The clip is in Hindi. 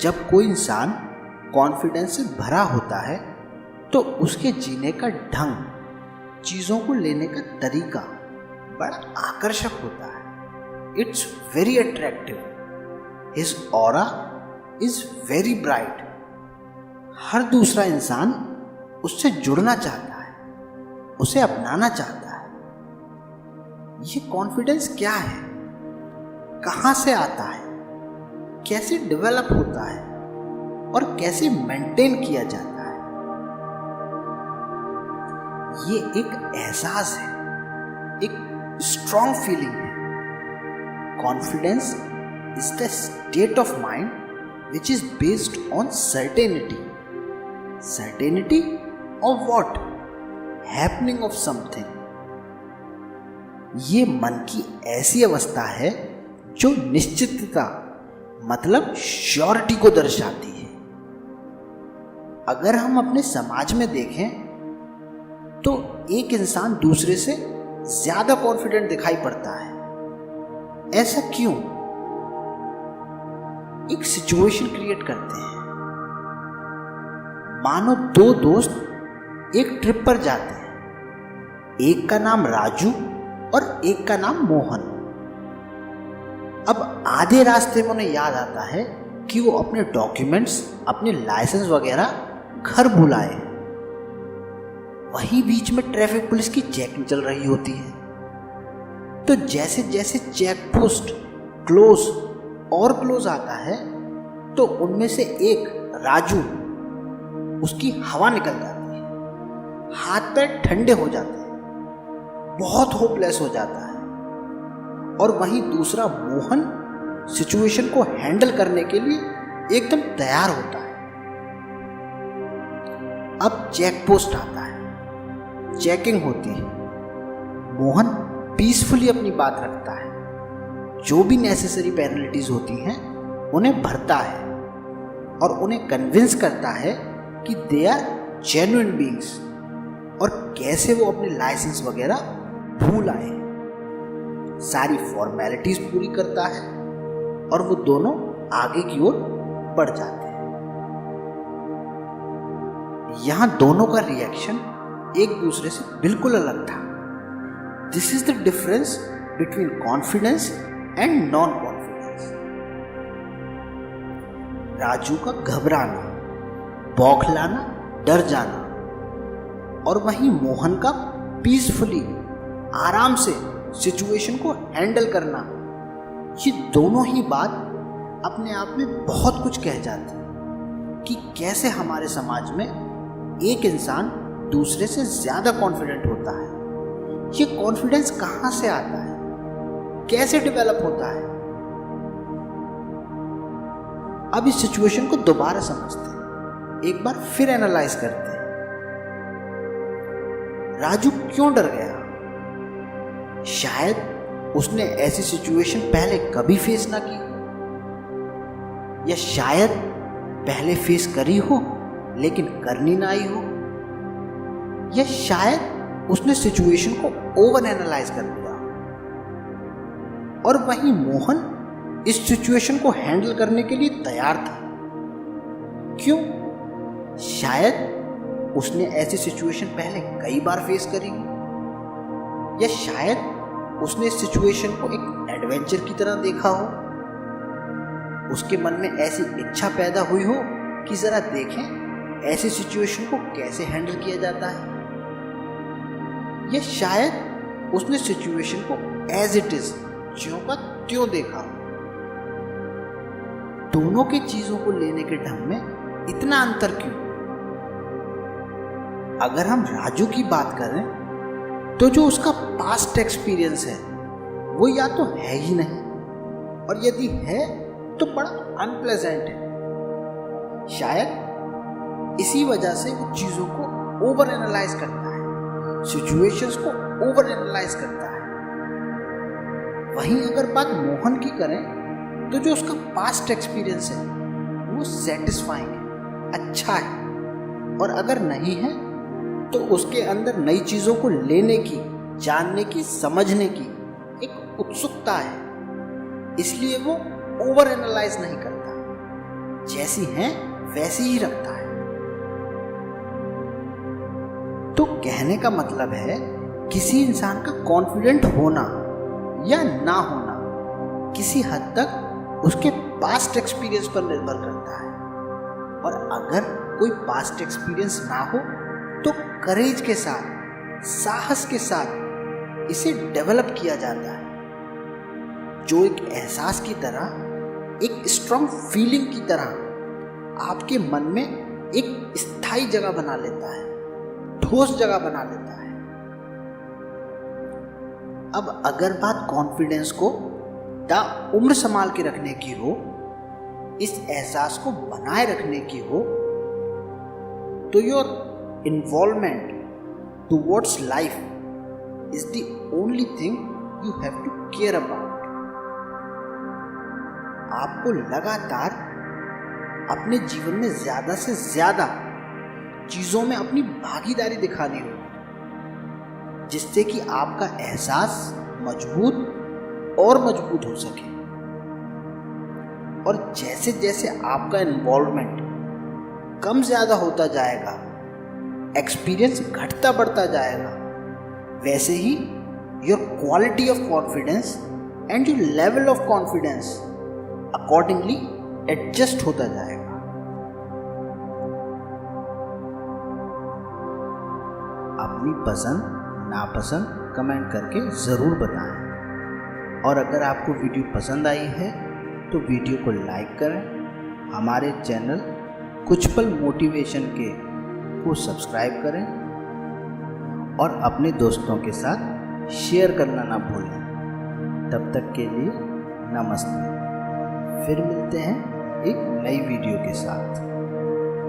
जब कोई इंसान कॉन्फिडेंस से भरा होता है तो उसके जीने का ढंग, चीज़ों को लेने का तरीका बड़ा आकर्षक होता है। It's very attractive. His aura is very bright. हर दूसरा इंसान उससे जुड़ना चाहता है, उसे अपनाना चाहता है। ये कॉन्फिडेंस क्या है, कहाँ से आता है, कैसे डेवलप होता है और कैसे मेंटेन किया जाता है? ये एक एहसास है, एक स्ट्रॉन्ग फीलिंग है। Confidence is the state of mind which is based on certainty. Certainty of what? Happening of something. ये मन की ऐसी अवस्था है जो निश्चितता मतलब श्योरिटी को दर्शाती है। अगर हम अपने समाज में देखें तो एक इंसान दूसरे से ज्यादा कॉन्फिडेंट दिखाई पड़ता है। ऐसा क्यों? एक सिचुएशन क्रिएट करते हैं। मानो दो दोस्त एक ट्रिप पर जाते हैं। एक का नाम राजू और एक का नाम मोहन। अब आधे रास्ते में उन्हें याद आता है कि वो अपने डॉक्यूमेंट्स, अपने लाइसेंस वगैरह घर भुलाए। वहीं बीच में ट्रैफिक पुलिस की चेकिंग चल रही होती है। तो जैसे जैसे चेक पोस्ट क्लोज और क्लोज आता है तो उनमें से एक राजू, उसकी हवा निकल जाती है, हाथ पैर ठंडे हो जाते हैं, बहुत होपलेस हो जाता है। और वहीं दूसरा मोहन सिचुएशन को हैंडल करने के लिए एकदम तैयार होता है। अब चेक पोस्ट आता है, चेकिंग होती है। मोहन पीसफुली अपनी बात रखता है, जो भी नेसेसरी पेनल्टीज होती हैं उन्हें भरता है और उन्हें कन्विंस करता है कि दे आर जेन्युइन बीइंग्स और कैसे वो अपने लाइसेंस वगैरह भूल आए। सारी फॉर्मेलिटीज पूरी करता है और वो दोनों आगे की ओर बढ़ जाते हैं। यहां दोनों का रिएक्शन एक दूसरे से बिल्कुल अलग था। This is the difference between confidence and non confidence. Raju का घबराना, बौखलाना, डर जाना, और वहीं मोहन का पीसफुली, आराम से सिचुएशन को हैंडल करना, ये दोनों ही बात अपने आप में बहुत कुछ कह जाती है कि कैसे हमारे समाज में एक इंसान दूसरे से ज्यादा कॉन्फिडेंट होता है। ये कॉन्फिडेंस कहाँ से आता है, कैसे डेवलप होता है? अब इस सिचुएशन को दोबारा समझते हैं, एक बार फिर एनालाइज करते हैं। राजू क्यों डर गया? शायद उसने ऐसी सिचुएशन पहले कभी फेस ना की, या शायद पहले फेस करी हो लेकिन करनी ना आई हो, या शायद उसने सिचुएशन को ओवर एनालाइज कर लिया। और वहीं मोहन इस सिचुएशन को हैंडल करने के लिए तैयार था। क्यों? शायद उसने ऐसी सिचुएशन पहले कई बार फेस करी हो, या शायद उसने इस सिचुएशन को एक एडवेंचर की तरह देखा हो। उसके मन में ऐसी इच्छा पैदा हुई हो कि जरा देखें ऐसी सिचुएशन को कैसे हैंडल किया जाता है। या शायद उसने सिचुएशन को एज इट इज, ज्यों का त्यों देखा हो। दोनों की चीजों को लेने के ढंग में इतना अंतर क्यों? अगर हम राजू की बात करें तो जो उसका पास्ट एक्सपीरियंस है वो या तो है ही नहीं, और यदि है तो बड़ा अनप्लेजेंट है। शायद इसी वजह से वो चीजों को ओवर एनालाइज करता है, सिचुएशंस को ओवर एनालाइज करता है। वहीं अगर बात मोहन की करें तो जो उसका पास्ट एक्सपीरियंस है वो सेटिस्फाइंग है, अच्छा है। और अगर नहीं है तो उसके अंदर नई चीजों को लेने की, जानने की, समझने की एक उत्सुकता है, इसलिए वो ओवर एनालाइज नहीं करता। जैसी हैं वैसी ही रखता है। तो कहने का मतलब है किसी इंसान का कॉन्फिडेंट होना या ना होना किसी हद तक उसके पास्ट एक्सपीरियंस पर निर्भर करता है। और अगर कोई पास्ट एक्सपीरियंस ना हो तो करेज के साथ, साहस के साथ इसे डेवलप किया जाता है, जो एक एहसास की तरह, एक स्ट्रॉन्ग फीलिंग की तरह आपके मन में एक स्थायी जगह बना लेता है, ठोस जगह बना लेता है। अब अगर बात कॉन्फिडेंस को उम्र संभाल के रखने की हो, इस एहसास को बनाए रखने की हो, तो your involvement towards life is the only thing you have to care about. आपको लगातार अपने जीवन में ज्यादा से ज्यादा चीजों में अपनी भागीदारी दिखानी होगी, जिससे कि आपका एहसास मजबूत और मजबूत हो सके। और जैसे जैसे आपका इन्वॉल्वमेंट कम ज्यादा होता जाएगा, एक्सपीरियंस घटता बढ़ता जाएगा, वैसे ही your quality of confidence and your level of confidence accordingly adjust होता जाएगा। अपनी पसंद नापसंद कमेंट करके ज़रूर बताएं। और अगर आपको वीडियो पसंद आई है तो वीडियो को लाइक करें, हमारे चैनल कुछ पल मोटिवेशन के को सब्सक्राइब करें और अपने दोस्तों के साथ शेयर करना ना भूलें। तब तक के लिए नमस्ते। फिर मिलते हैं एक नई वीडियो के साथ।